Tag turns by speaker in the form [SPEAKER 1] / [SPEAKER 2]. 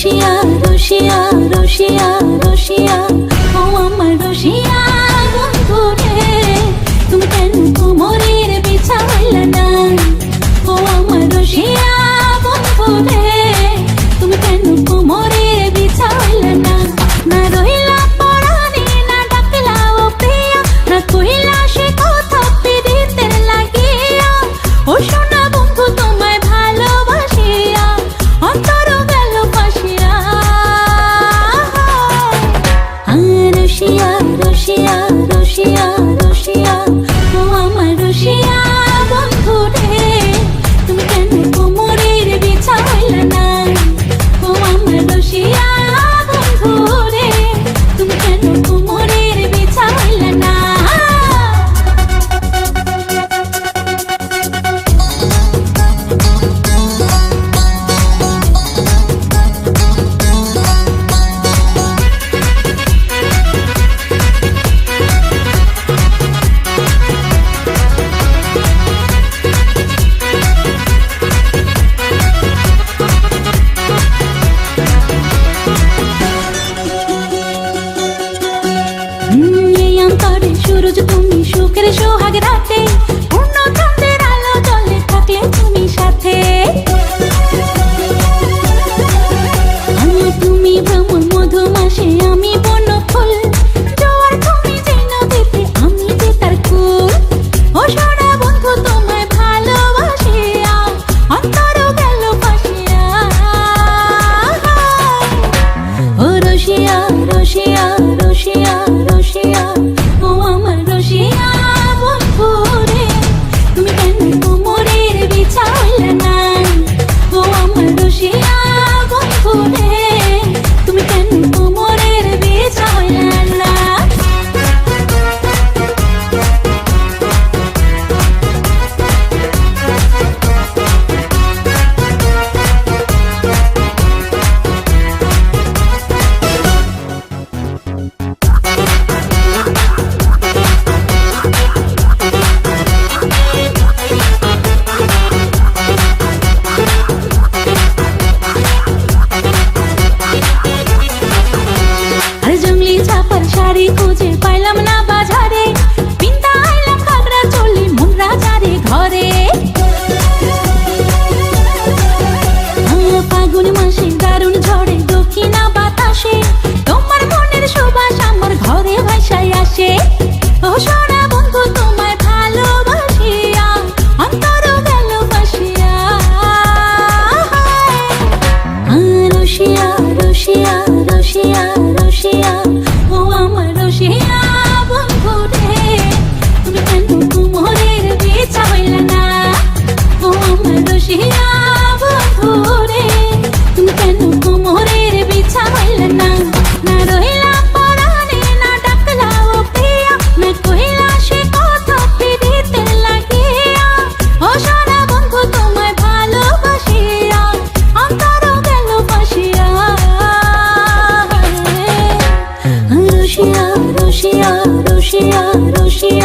[SPEAKER 1] রসিয়া রসিয়া রসিয়া রসিয়া ও আমার রসিয়া বন্ধু রে তুমি কেন কোমরের বিছা হইলা না ও আমার রসিয়া বন্ধু রে তুমি কেন কোমরের বিছা হইলা না না রহিলা পরাণে না ডাকলা ও প্রিয়া না কইলা সে কথা পিরিতের লাগিয়া ও সোনা বন্ধু তোমায় ভালোবাসিয়া অন্তর গেল ফাঁসিয়া রসিয়া রসিয়া রসিয়া রসিয়া ও আমার রসিয়া বন্ধু রে তুমি কেন কোমরের বিছা হইলা না ও আমার রসিয়া বন্ধু রে তুমি কেন কোমরের বিছা হইলা না সূরজ তুমি সুখের সোহাগ রাতে পূর্ণ চাঁদের আলো জলে থাকলে তুমি সাথে তুমি ভ্রমণ মধুমাসে আমি বন ফুল জোয়ার তুমি যে নদীতে আমি যে তার কুল ও সোনা বন্ধু তোমায় ভালোবাসিয়া অন্তর গেল ফাঁসিয়া ও রসিয়া রসিয়া রসিয়া রসিয়া ও আমার রসিয়া বন্ধু রে তুমি কেন কোমরের বিছা হইলা না ও আমার রসিয়া বন্ধু রে তুমি কেন কোমরের বিছা হইলা না শাড়ি খুঁজে পাইলাম না বাজারে পিন্তা আইলাম ঘাগরা চলি মন রাজারে ঘরে ফাগুন মাসে দারুণ ঝড়ে দক্ষিণা বাতাসে তোমার মনের সুবাস আমার ঘরে ভাসায় আসে ও সোনা বন্ধু তোমায় ভালোবাসিয়া অন্তর গেল ফাঁসিয়া রসিয়া রসিয়া রসিয়া রসিয়া ও আমার রসিয়া বন্ধু রে তুমি কেন কোমরের বিছা হইলা না ও আমার রসিয়া বন্ধু রে তুমি কেন কোমরের বিছা হইলা না না রহিলা পরাণে না ডাকলা ও প্রিয়া না কইলা সে কথা পিরিতের লাগিয়া ও সোনা বন্ধু তোমায় ভালোবাসিয়া অন্তর গেল ফাঁসিয়া রসিয়া রসিয়া রসিয়া রসিয়া